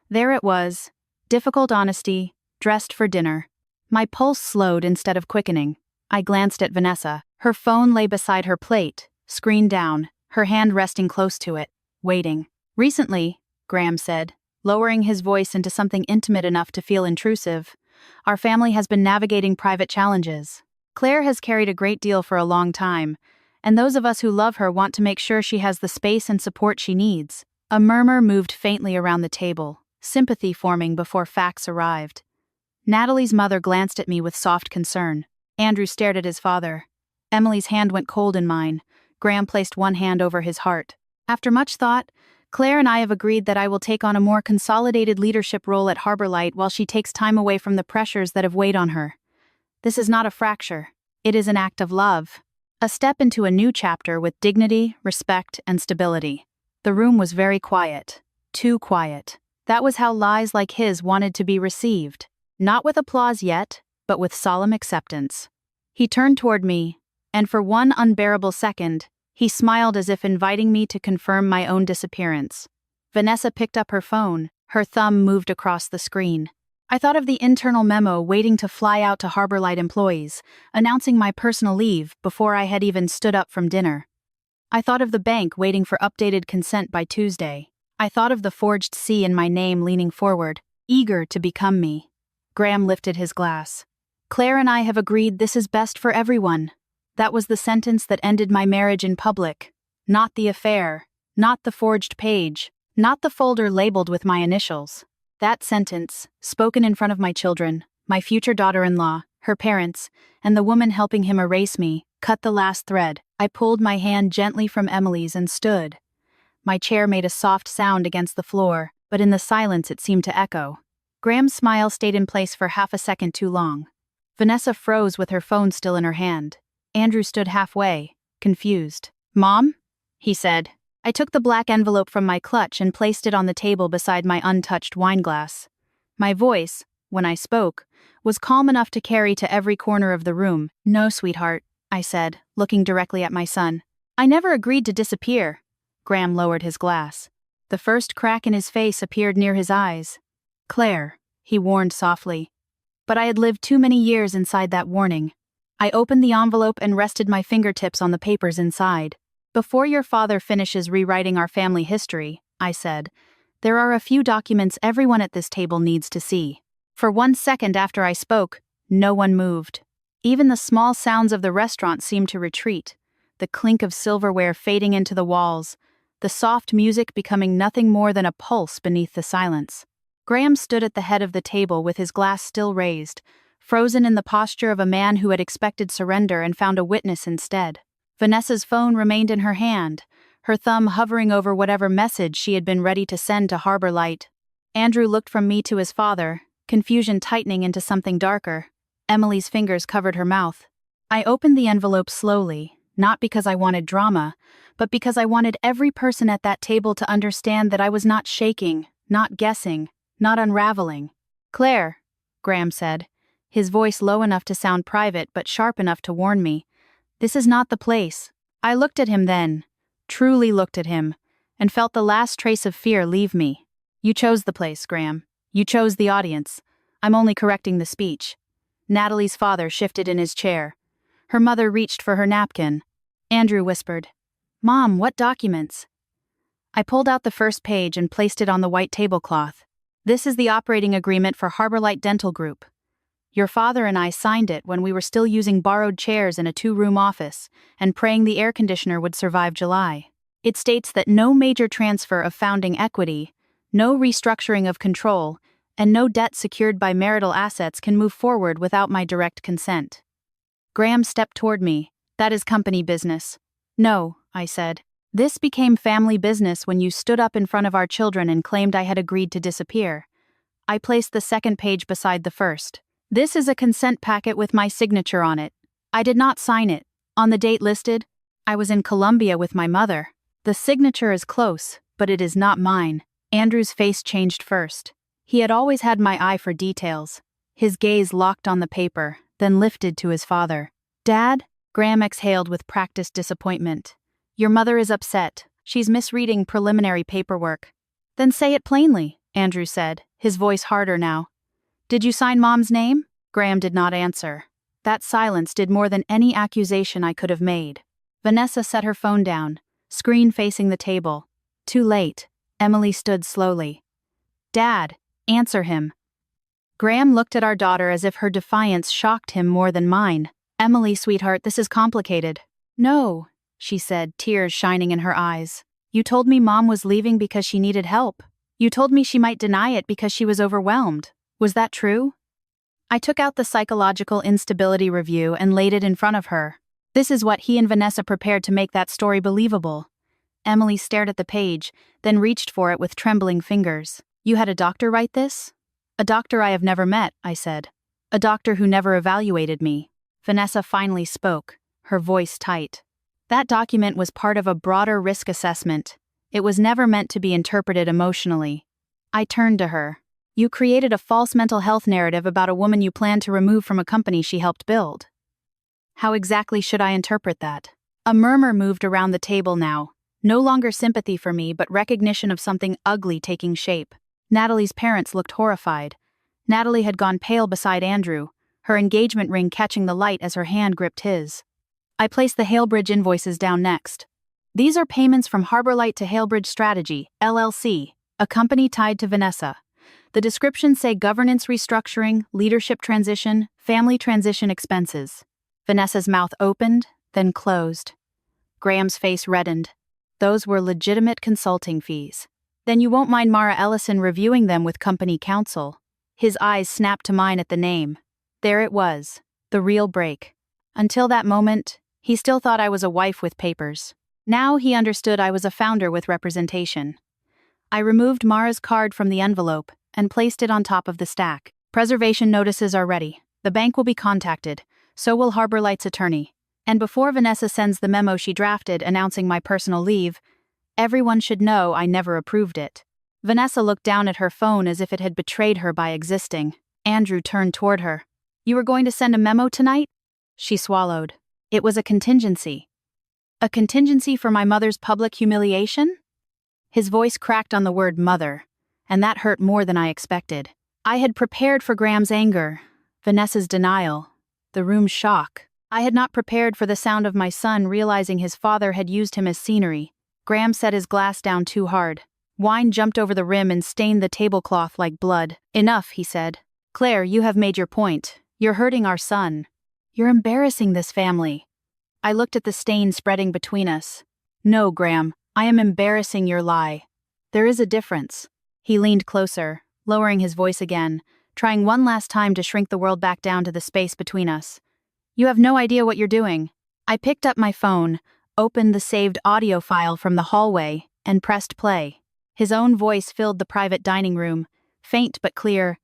There it was, difficult honesty, dressed for dinner. My pulse slowed instead of quickening. I glanced at Vanessa. Her phone lay beside her plate, screen down, her hand resting close to it, waiting. "Recently," Graham said, lowering his voice into something intimate enough to feel intrusive, "our family has been navigating private challenges. Claire has carried a great deal for a long time, and those of us who love her want to make sure she has the space and support she needs." A murmur moved faintly around the table, sympathy forming before facts arrived. Natalie's mother glanced at me with soft concern. Andrew stared at his father. Emily's hand went cold in mine. Graham placed one hand over his heart. "After much thought, Claire and I have agreed that I will take on a more consolidated leadership role at Harbor Light while she takes time away from the pressures that have weighed on her. This is not a fracture. It is an act of love. A step into a new chapter with dignity, respect, and stability." The room was very quiet. Too quiet. That was how lies like his wanted to be received. Not with applause yet, but with solemn acceptance. He turned toward me, and for one unbearable second, he smiled as if inviting me to confirm my own disappearance. Vanessa picked up her phone, her thumb moved across the screen. I thought of the internal memo waiting to fly out to Harbor Light employees, announcing my personal leave before I had even stood up from dinner. I thought of the bank waiting for updated consent by Tuesday. I thought of the forged C in my name leaning forward, eager to become me. Graham lifted his glass. "Claire and I have agreed this is best for everyone." That was the sentence that ended my marriage in public. Not the affair, not the forged page, not the folder labeled with my initials. That sentence, spoken in front of my children, my future daughter-in-law, her parents, and the woman helping him erase me, cut the last thread. I pulled my hand gently from Emily's and stood, My chair made a soft sound against the floor, but in the silence it seemed to echo. Graham's smile stayed in place for half a second too long. Vanessa froze with her phone still in her hand. Andrew stood halfway, confused. "Mom?" he said. I took the black envelope from my clutch and placed it on the table beside my untouched wineglass. My voice, when I spoke, was calm enough to carry to every corner of the room. "No, sweetheart," I said, looking directly at my son. "I never agreed to disappear." Graham lowered his glass. The first crack in his face appeared near his eyes. "Claire," he warned softly. But I had lived too many years inside that warning. I opened the envelope and rested my fingertips on the papers inside. "Before your father finishes rewriting our family history," I said, "there are a few documents everyone at this table needs to see." For 1 second after I spoke, no one moved. Even the small sounds of the restaurant seemed to retreat, the clink of silverware fading into the walls, the soft music becoming nothing more than a pulse beneath the silence. Graham stood at the head of the table with his glass still raised, frozen in the posture of a man who had expected surrender and found a witness instead. Vanessa's phone remained in her hand, her thumb hovering over whatever message she had been ready to send to Harbor Light. Andrew looked from me to his father, confusion tightening into something darker. Emily's fingers covered her mouth. I opened the envelope slowly, not because I wanted drama, but because I wanted every person at that table to understand that I was not shaking, not guessing, not unraveling. "Claire," Graham said, his voice low enough to sound private but sharp enough to warn me, "this is not the place." I looked at him then, truly looked at him, and felt the last trace of fear leave me. "You chose the place, Graham. You chose the audience. I'm only correcting the speech." Natalie's father shifted in his chair. Her mother reached for her napkin. Andrew whispered, "Mom, what documents?" I pulled out the first page and placed it on the white tablecloth. "This is the operating agreement for Harbor Light Dental Group. Your father and I signed it when we were still using borrowed chairs in a 2-room office and praying the air conditioner would survive July. It states that no major transfer of founding equity, no restructuring of control, and no debt secured by marital assets can move forward without my direct consent." Graham stepped toward me. "That is company business." "No," I said. "This became family business when you stood up in front of our children and claimed I had agreed to disappear." I placed the second page beside the first. "This is a consent packet with my signature on it. I did not sign it. On the date listed, I was in Colombia with my mother. The signature is close, but it is not mine." Andrew's face changed first. He had always had my eye for details. His gaze locked on the paper, then lifted to his father. "Dad?" Graham exhaled with practiced disappointment. "Your mother is upset. She's misreading preliminary paperwork." "Then say it plainly," Andrew said, his voice harder now. "Did you sign Mom's name?" Graham did not answer. That silence did more than any accusation I could have made. Vanessa set her phone down, screen facing the table. Too late. Emily stood slowly. "Dad, answer him." Graham looked at our daughter as if her defiance shocked him more than mine. "Emily, sweetheart, this is complicated." "No," she said, tears shining in her eyes. "You told me Mom was leaving because she needed help. You told me she might deny it because she was overwhelmed. Was that true?" I took out the psychological instability review and laid it in front of her. This is what he and Vanessa prepared to make that story believable. Emily stared at the page, then reached for it with trembling fingers. "You had a doctor write this?" "A doctor I have never met," I said. "A doctor who never evaluated me." Vanessa finally spoke, her voice tight. "That document was part of a broader risk assessment. It was never meant to be interpreted emotionally." I turned to her. "You created a false mental health narrative about a woman you planned to remove from a company she helped build. How exactly should I interpret that?" A murmur moved around the table now. No longer sympathy for me, but recognition of something ugly taking shape. Natalie's parents looked horrified. Natalie had gone pale beside Andrew, her engagement ring catching the light as her hand gripped his. I placed the Halebridge invoices down next. "These are payments from Harbor Light to Halebridge Strategy, LLC, a company tied to Vanessa. The descriptions say governance restructuring, leadership transition, family transition expenses." Vanessa's mouth opened, then closed. Graham's face reddened. "Those were legitimate consulting fees. Then you won't mind Mara Ellison reviewing them with company counsel." His eyes snapped to mine at the name. There it was, the real break. Until that moment, he still thought I was a wife with papers. Now he understood I was a founder with representation. I removed Mara's card from the envelope and placed it on top of the stack. Preservation notices are ready. The bank will be contacted. So will Harbor Light's attorney. And before Vanessa sends the memo she drafted announcing my personal leave, everyone should know I never approved it. Vanessa looked down at her phone as if it had betrayed her by existing. Andrew turned toward her. You were going to send a memo tonight? She swallowed. It was a contingency. A contingency for my mother's public humiliation? His voice cracked on the word mother, and that hurt more than I expected. I had prepared for Graham's anger, Vanessa's denial, the room's shock. I had not prepared for the sound of my son realizing his father had used him as scenery. Graham set his glass down too hard. Wine jumped over the rim and stained the tablecloth like blood. Enough, he said. Claire, you have made your point. You're hurting our son. You're embarrassing this family. I looked at the stain spreading between us. No, Graham, I am embarrassing your lie. There is a difference. He leaned closer, lowering his voice again, trying one last time to shrink the world back down to the space between us. You have no idea what you're doing. I picked up my phone, opened the saved audio file from the hallway, and pressed play. His own voice filled the private dining room, faint but clear.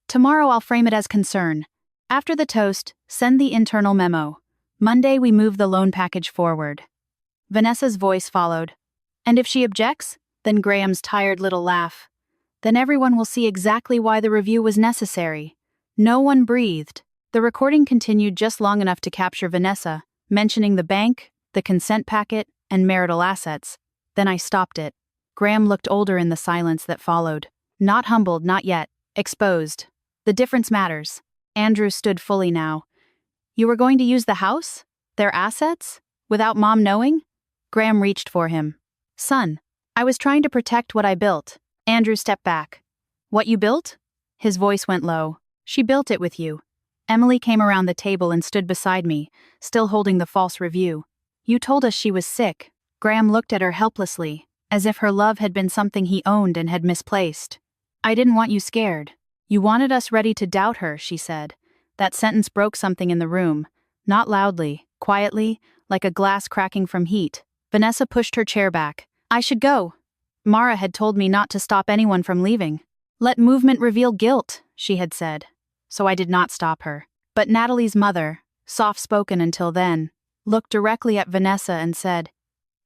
Tomorrow I'll frame it as concern. After the toast, send the internal memo. Monday we move the loan package forward. Vanessa's voice followed. And if she objects? Then Graham's tired little laugh. Then everyone will see exactly why the review was necessary. No one breathed. The recording continued just long enough to capture Vanessa, mentioning the bank, the consent packet, and marital assets. Then I stopped it. Graham looked older in the silence that followed. Not humbled, not yet. Exposed. The difference matters. Andrew stood fully now. You were going to use the house? Their assets? Without Mom knowing? Graham reached for him. Son, I was trying to protect what I built. Andrew stepped back. What you built? His voice went low. She built it with you. Emily came around the table and stood beside me, still holding the false review. You told us she was sick. Graham looked at her helplessly, as if her love had been something he owned and had misplaced. I didn't want you scared. You wanted us ready to doubt her, she said. That sentence broke something in the room. Not loudly, quietly, like a glass cracking from heat. Vanessa pushed her chair back. I should go. Mara had told me not to stop anyone from leaving. Let movement reveal guilt, she had said. So I did not stop her. But Natalie's mother, soft-spoken until then, looked directly at Vanessa and said,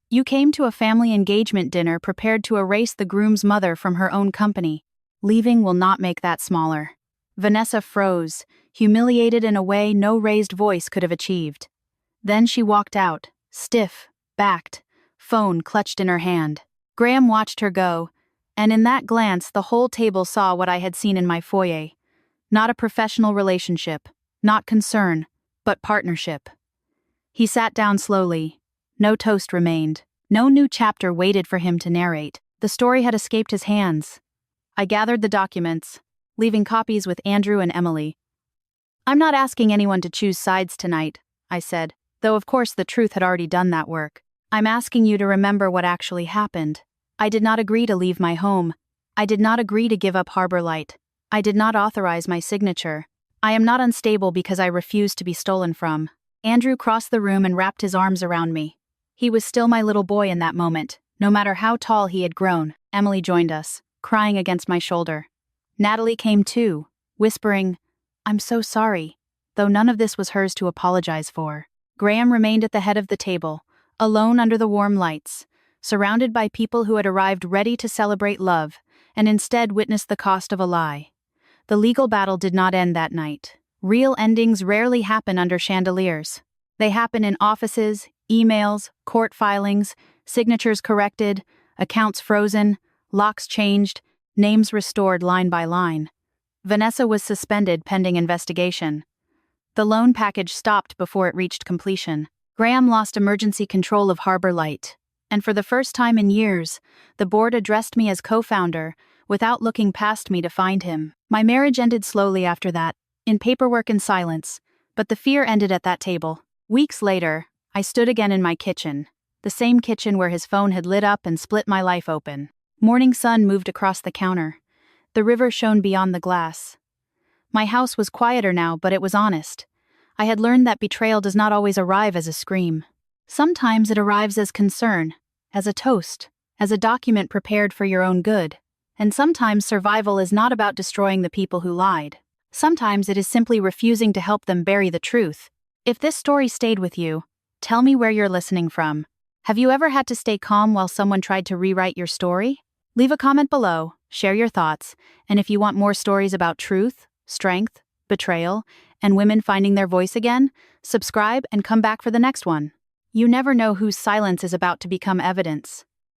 You came to a family engagement dinner prepared to erase the groom's mother from her own company. Leaving will not make that smaller. Vanessa froze, humiliated in a way no raised voice could have achieved. Then she walked out, stiff, backed, phone clutched in her hand. Graham watched her go, and in that glance the whole table saw what I had seen in my foyer. Not a professional relationship, not concern, but partnership. He sat down slowly. No toast remained. No new chapter waited for him to narrate. The story had escaped his hands. I gathered the documents, leaving copies with Andrew and Emily. I'm not asking anyone to choose sides tonight, I said, though of course the truth had already done that work. I'm asking you to remember what actually happened. I did not agree to leave my home. I did not agree to give up Harbor Light. I did not authorize my signature. I am not unstable because I refused to be stolen from. Andrew crossed the room and wrapped his arms around me. He was still my little boy in that moment, no matter how tall he had grown. Emily joined us, crying against my shoulder. Natalie came too, whispering, I'm so sorry, though none of this was hers to apologize for. Graham remained at the head of the table, alone under the warm lights, surrounded by people who had arrived ready to celebrate love, and instead witnessed the cost of a lie. The legal battle did not end that night. Real endings rarely happen under chandeliers. They happen in offices, emails, court filings, signatures corrected, accounts frozen, locks changed, names restored line by line. Vanessa was suspended pending investigation. The loan package stopped before it reached completion. Graham lost emergency control of Harbor Light, and for the first time in years, the board addressed me as co-founder, without looking past me to find him. My marriage ended slowly after that, in paperwork and silence, but the fear ended at that table. Weeks later, I stood again in my kitchen, the same kitchen where his phone had lit up and split my life open. Morning sun moved across the counter. The river shone beyond the glass. My house was quieter now, but it was honest. I had learned that betrayal does not always arrive as a scream. Sometimes it arrives as concern, as a toast, as a document prepared for your own good. And sometimes survival is not about destroying the people who lied. Sometimes it is simply refusing to help them bury the truth. If this story stayed with you, tell me where you're listening from. Have you ever had to stay calm while someone tried to rewrite your story? Leave a comment below, share your thoughts, and if you want more stories about truth, strength, betrayal, and women finding their voice again, subscribe and come back for the next one. You never know whose silence is about to become evidence.